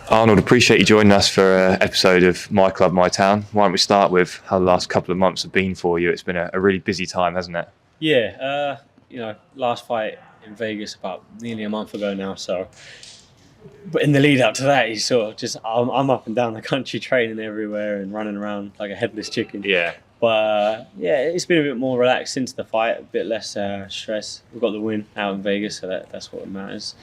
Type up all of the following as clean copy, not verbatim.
Arnold, appreciate you joining us for an episode of My Club, My Town. Why don't we start with how the last couple of months have been for you? It's been a really busy time, hasn't it? Yeah, last fight in Vegas about nearly a month ago now. So, but in the lead up to that, you sort of I'm up and down the country training everywhere and running around like a headless chicken. Yeah. But it's been a bit more relaxed since the fight, a bit less stress. We've got the win out in Vegas, so that's what matters.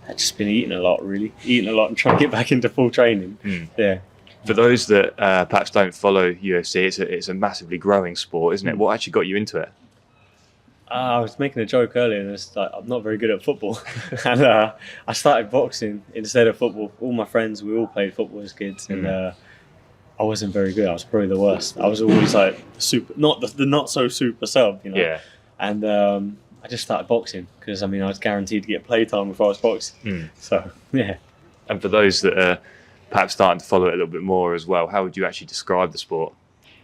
I've just been eating a lot and trying to get back into full training. Yeah. For those that perhaps don't follow UFC, it's a massively growing sport, isn't it? What actually got you into it? I was making a joke earlier, and it's like I'm not very good at football, and I started boxing instead of football. All my friends, we all played football as kids, and I wasn't very good. I was probably the worst. I was always like the not so super sub, you know. Yeah. And I just started boxing because I was guaranteed to get playtime if I was boxing. So yeah. And for those that are perhaps starting to follow it a little bit more as well, how would you actually describe the sport?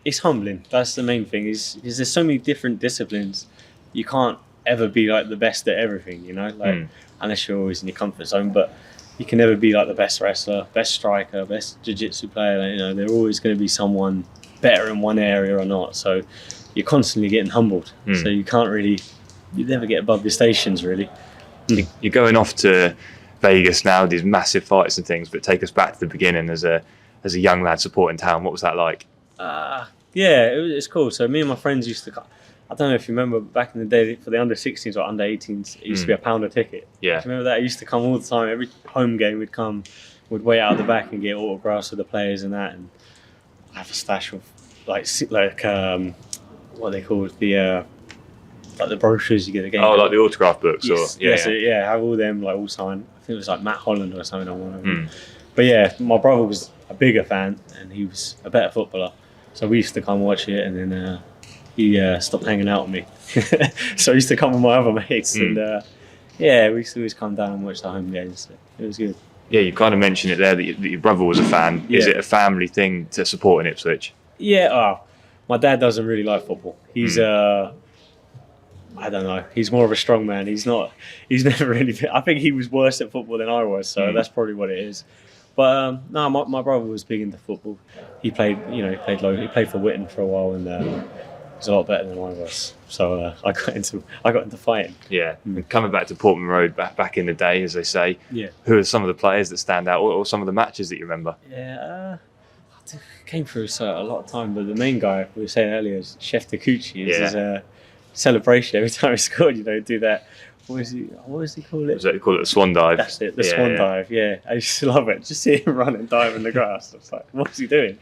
It's humbling. That's the main thing. Is there's so many different disciplines. You can't ever be like the best at everything, you know, unless you're always in your comfort zone. But you can never be like the best wrestler, best striker, best jiu-jitsu player. You know, there's always going to be someone better in one area or not. So you're constantly getting humbled. So you never get above your stations, really. You're going off to Vegas now, these massive fights and things, but take us back to the beginning as a young lad supporting town. What was that like? It's cool. So me and my friends used to. I don't know if you remember back in the day for the under 16s or under 18s, it used to be £1 a ticket. Yeah. Do you remember that? It used to come all the time. Every home game we'd wait out the back and get autographs of the players and that, and have a stash of like what they call the brochures you get the game. Oh, like the autograph books, yes, have all them like all signed. I think it was like Matt Holland or something on one of them. But yeah, my brother was a bigger fan and he was a better footballer, so we used to come watch it, and then he stopped hanging out with me. So I used to come with my other mates, and we used to always come down and watch the home games. So it was good. Yeah, you kind of mentioned it there that your brother was a fan. Yeah. Is it a family thing to support in Ipswich? Yeah, my dad doesn't really like football. He's I don't know. He's more of a strong man. He's never really been, I think he was worse at football than I was, so that's probably what it is. But no, my brother was big into football. He played for Witten for a while, and was a lot better than I was. So I got into fighting. Yeah. And coming back to Portman Road back in the day, as they say. Yeah. Who are some of the players that stand out, or some of the matches that you remember? Yeah. I came through a lot of time, but the main guy we were saying earlier is Chef Takuchi. It's his celebration every time he scored. Do that. What does he call it? They call it the swan dive. That's it, the swan dive. Yeah, I used to love it. Just see him run and dive in the grass. I was like, what's he doing?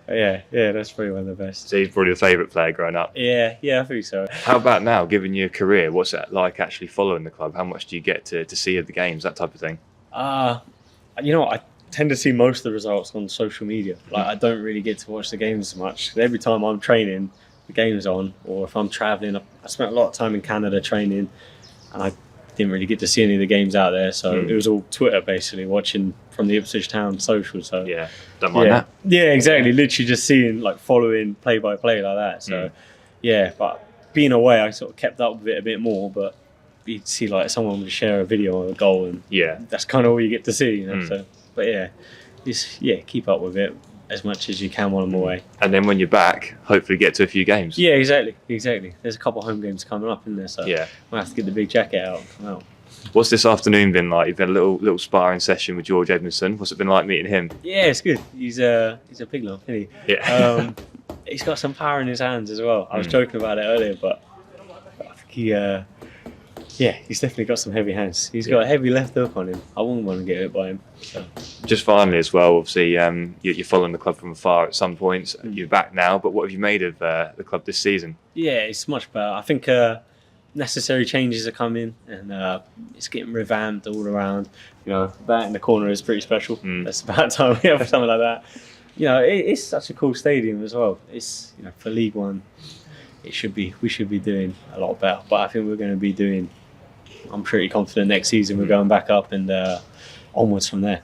Yeah, that's probably one of the best. So he's probably the favourite player growing up. Yeah, I think so. How about now, given your career, what's that like actually following the club? How much do you get to see of the games, that type of thing? I tend to see most of the results on social media. Like, I don't really get to watch the games much. Every time I'm training, the game's on, or if I'm travelling, I spent a lot of time in Canada training, and I didn't really get to see any of the games out there, so it was all Twitter basically, watching from the Ipswich Town social. So yeah, don't mind that. Yeah, exactly. Literally just seeing, like, following play by play like that. So yeah, but being away, I sort of kept up with it a bit more. But you'd see like someone would share a video of a goal, and that's kind of all you get to see. So, but just keep up with it as much as you can while I'm away. And then when you're back, hopefully get to a few games. Yeah, exactly. There's a couple of home games coming up in there, so we'll have to get the big jacket out and come out. What's this afternoon been like? You've had a little sparring session with George Edmondson. What's it been like meeting him? Yeah, it's good. He's a pig lump, isn't he? Yeah. He's got some power in his hands as well. I was joking about it earlier, but I think he's definitely got some heavy hands. He's got a heavy left hook on him. I wouldn't want to get hit by him. So. Just finally as well, obviously you're following the club from afar at some points. You're back now, but what have you made of the club this season? Yeah, it's much better. I think necessary changes are coming, and it's getting revamped all around. That in the corner is pretty special. That's about time we have something like that. It's such a cool stadium as well. It's for League One, we should be doing a lot better. But I think we're going to be doing. I'm pretty confident next season we're going back up and onwards from there.